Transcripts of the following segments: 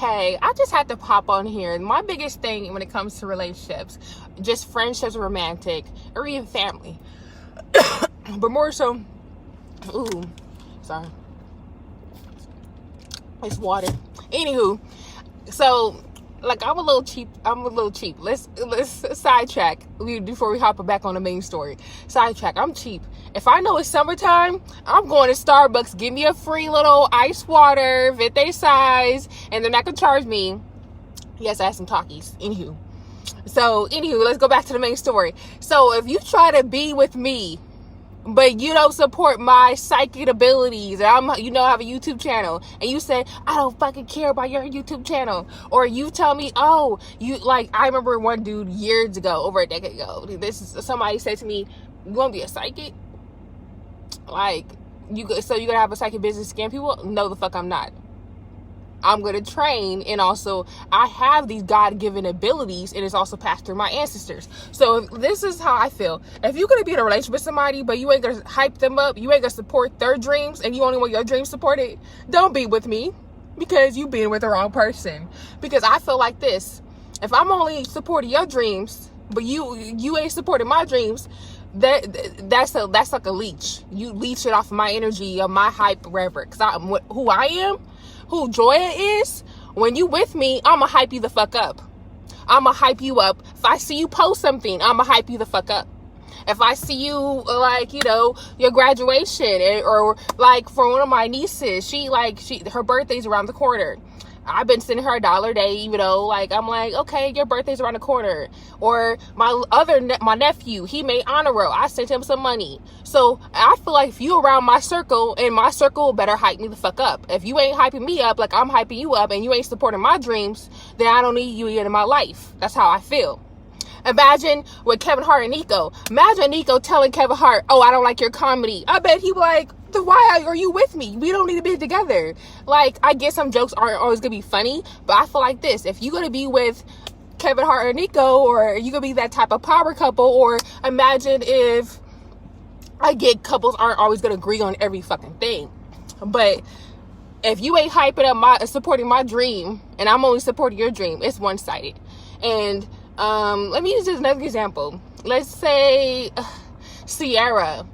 Hey, I just had to pop on here. My biggest thing when it comes to relationships, just friendships, romantic, or even family, but more so, sorry, it's water. Anywho, so like I'm a little cheap. Let's sidetrack before we hop back on the main story. Sidetrack. I'm cheap. If I know it's summertime, I'm going to Starbucks. Give me a free little ice water, fit they size, and they're not gonna charge me. Yes, I had some Takis. Anywho, let's go back to the main story. So if you try to be with me, but you don't support my psychic abilities, and I have a YouTube channel, and you say, I don't fucking care about your YouTube channel, or you tell me, oh, you like, I remember one dude years ago, over a decade ago, somebody said to me, you want to be a psychic? Like, so you're gonna have a psychic business scam people? No, the fuck I'm not. I'm going to train, and also I have these God-given abilities, and it's also passed through my ancestors. So this is how I feel. If you're going to be in a relationship with somebody, but you ain't going to hype them up, you ain't going to support their dreams, and you only want your dreams supported, don't be with me, because you being with the wrong person. Because I feel like this: if I'm only supporting your dreams, but you ain't supporting my dreams, that's like a leech. You leech it off of my energy, of my hype, wherever. Because who I am, who Joya is, when you with me, I'ma hype you the fuck up. I'ma hype you up. If I see you post something, I'ma hype you the fuck up. If I see you, like, your graduation, or like for one of my nieces, her birthday's around the corner. I've been sending her $1 a day, even though, like, I'm like, okay, your birthday's around the corner. Or my nephew, he made honor roll. I sent him some money. So I feel like if you around my circle, and my circle better hype me the fuck up. If you ain't hyping me up like I'm hyping you up, and you ain't supporting my dreams, then I don't need you in my life. That's how I feel. Imagine with Kevin Hart and Nico. Imagine Nico telling Kevin Hart, oh, I don't like your comedy. I bet he like, then why are you with me? We don't need to be together. Like, I guess some jokes aren't always gonna be funny, but I feel like this: if you're gonna be with Kevin Hart or Nico, or you gonna be that type of power couple, or imagine if, I get couples aren't always gonna agree on every fucking thing, but if you ain't hyping up supporting my dream, and I'm only supporting your dream, it's one-sided. And let me use just another example. Let's say Sierra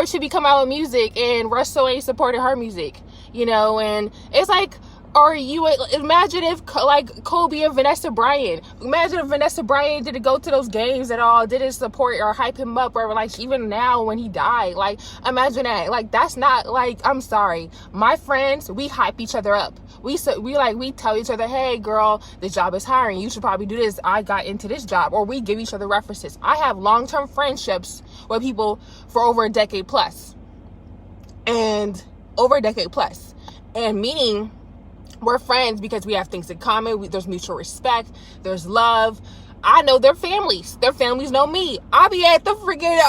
should be coming out with music, and Russell ain't supporting her music, and it's like, or you imagine if like Kobe and Vanessa Bryant, imagine if Vanessa Bryant didn't go to those games at all, didn't support or hype him up, or like even now when he died, like imagine that. Like, that's not, like, I'm sorry, my friends, we hype each other up. We tell each other, hey girl, this job is hiring, you should probably do this, I got into this job, or we give each other references. I have long-term friendships with people for over a decade plus, and meaning we're friends because we have things in common. There's mutual respect, there's love. I know their families know me. I'll be at the freaking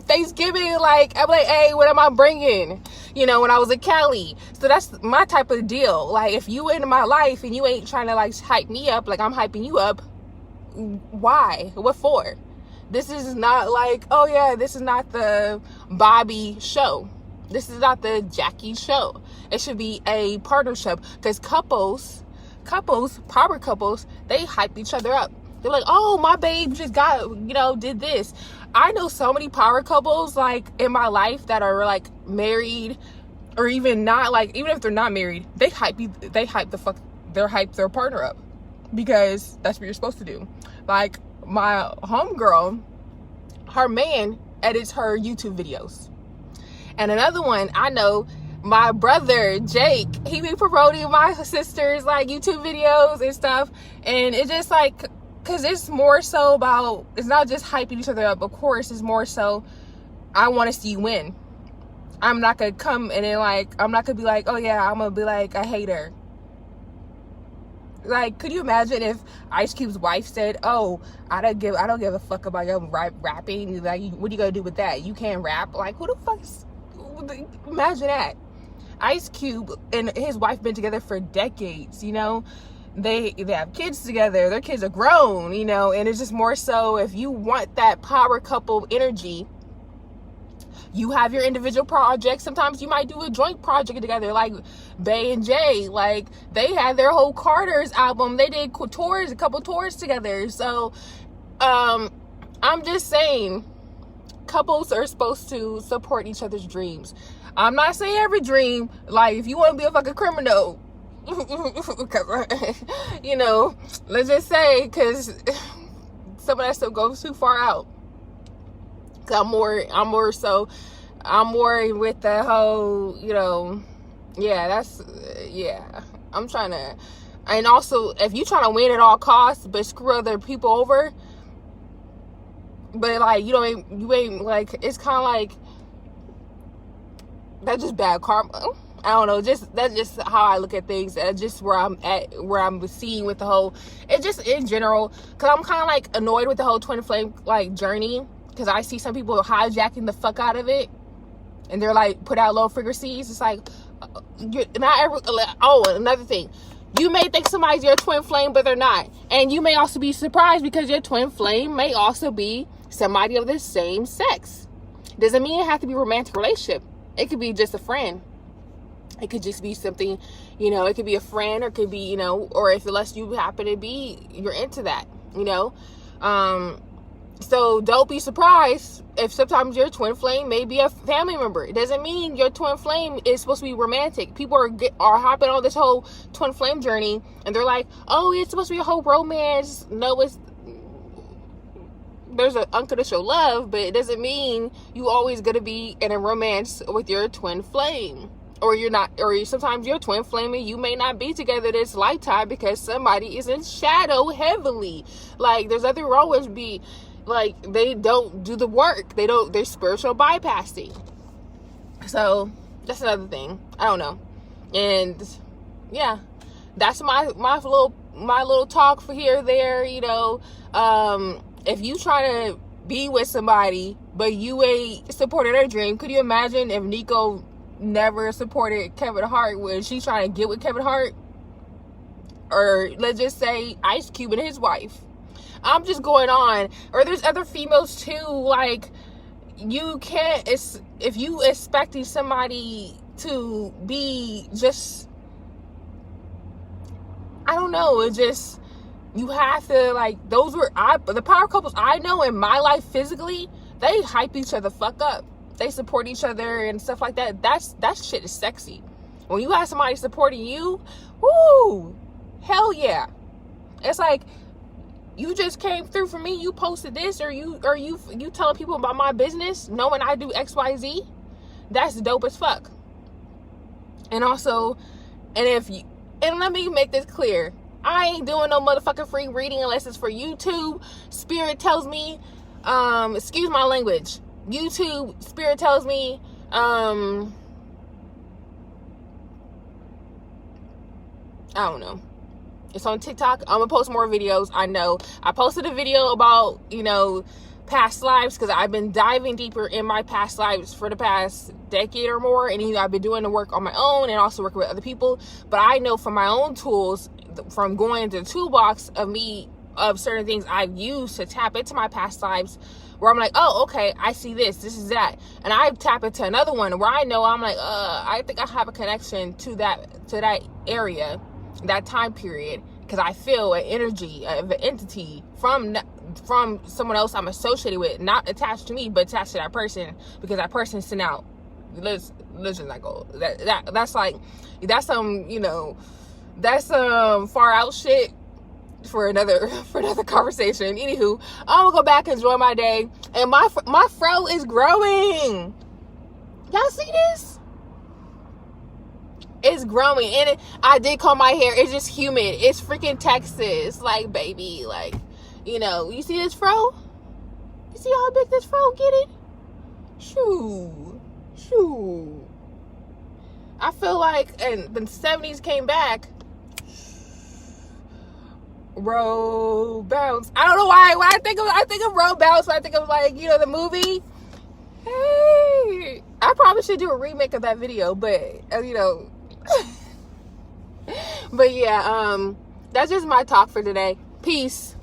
Thanksgiving, like, I'm like, hey, what am I bringing? When I was in Cali. So that's my type of deal. Like, if you into my life and you ain't trying to like hype me up like I'm hyping you up, why? What for? This is not like, oh yeah, this is not the Bobby show. This is not the Jackie show. It should be a partnership, because power couples, they hype each other up. They're like, oh, my babe just did this. I know so many power couples, like, in my life that are like married, or even not, like, even if they're not married, they hype their partner up, because that's what you're supposed to do. Like, my homegirl, her man edits her YouTube videos. And another one, I know, my brother Jake, he be promoting my sister's like YouTube videos and stuff. And it's just like, because it's more so about, it's not just hyping each other up. Of course, it's more so, I want to see you win. I'm not gonna come and then like, I'm not gonna be like, oh yeah, I'm gonna be like a hater. Like, could you imagine if Ice Cube's wife said, oh, I don't give a fuck about your rapping. Like, what are you gonna do with that? You can't rap. Like, who the fuck is, imagine that. Ice Cube and his wife been together for decades, they have kids together, their kids are grown, and it's just more so, if you want that power couple energy, You have your individual projects. Sometimes you might do a joint project together, like Bay and Jay. Like, they had their whole Carter's album. They did tours, a couple tours together. So, I'm just saying, couples are supposed to support each other's dreams. I'm not saying every dream. Like, if you want to be a fucking criminal, you know, let's just say, because some of that stuff goes too far out. I'm more with the whole, you know, I'm trying to, and also, if you trying to win at all costs, but screw other people over, but like, you ain't like, it's kind of like, that's just bad karma. I don't know, that's just how I look at things. Just where I'm seeing with the whole, it's just in general, because I'm kind of like annoyed with the whole twin flame like journey, because I see some people hijacking the fuck out of it, and they're like, put out low frequencies. It's like, another thing, you may think somebody's your twin flame, but they're not. And you may also be surprised, because your twin flame may also be somebody of the same sex. Doesn't mean it have to be a romantic relationship. It could be just a friend. It could just be something, you know, it could be a friend, or it could be, you know, or unless you happen to be, you're into that, you know. So don't be surprised if sometimes your twin flame may be a family member. It doesn't mean your twin flame is supposed to be romantic. People are hopping on this whole twin flame journey, and they're like, oh, it's supposed to be a whole romance. No, there's an unconditional love, but it doesn't mean you always gonna be in a romance with your twin flame. Or you're not, or sometimes your twin flame and you may not be together this lifetime, because somebody is in shadow heavily. Like, there's nothing wrong with be like, they don't do the work. They're spiritual bypassing. So that's another thing. I don't know. And yeah, that's my little talk for here, there, you know. If you try to be with somebody, but you ain't supported their dream, could you imagine if Nico never supported Kevin Hart when she's trying to get with Kevin Hart? Or let's just say Ice Cube and his wife. I'm just going on. Or there's other females too. Like, you can't, if you expecting somebody to be just, I don't know, it just, you have to, like, the power couples I know in my life physically, they hype each other fuck up. They support each other and stuff like that. That shit is sexy. When you have somebody supporting you, woo, hell yeah. It's like, you just came through for me. You posted this, or you telling people about my business, knowing I do XYZ. That's dope as fuck. And also, and let me make this clear. I ain't doing no motherfucking free reading unless it's for YouTube. Spirit tells me, excuse my language. YouTube, Spirit tells me, I don't know. It's on TikTok. I'm gonna post more videos. I know I posted a video about, you know, past lives, because I've been diving deeper in my past lives for the past decade or more, and I've been doing the work on my own and also working with other people. But I know from my own tools, from going into the toolbox of certain things I've used to tap into my past lives, where I'm like, oh, okay, I see this is that, and I tap into another one where I know I'm like, I think I have a connection to that area, that time period, because I feel an energy of an entity from someone else I'm associated with, not attached to me, but attached to that person, because that person sent out. Let's just not go. That's like, that's some, you know, that's some far out shit for another conversation. Anywho, I'm gonna go back and enjoy my day, and my fro is growing. Y'all see this? It's growing, and I did comb my hair. It's just humid. It's freaking Texas, like, baby, like, you know. You see this fro? You see how big this fro get it? Shoo. I feel like, and the 70s came back. Roll bounce. I don't know why. When I think of roll bounce, when I think of, like, you know, the movie. Hey, I probably should do a remake of that video, but you know. But yeah, that's just my talk for today. Peace.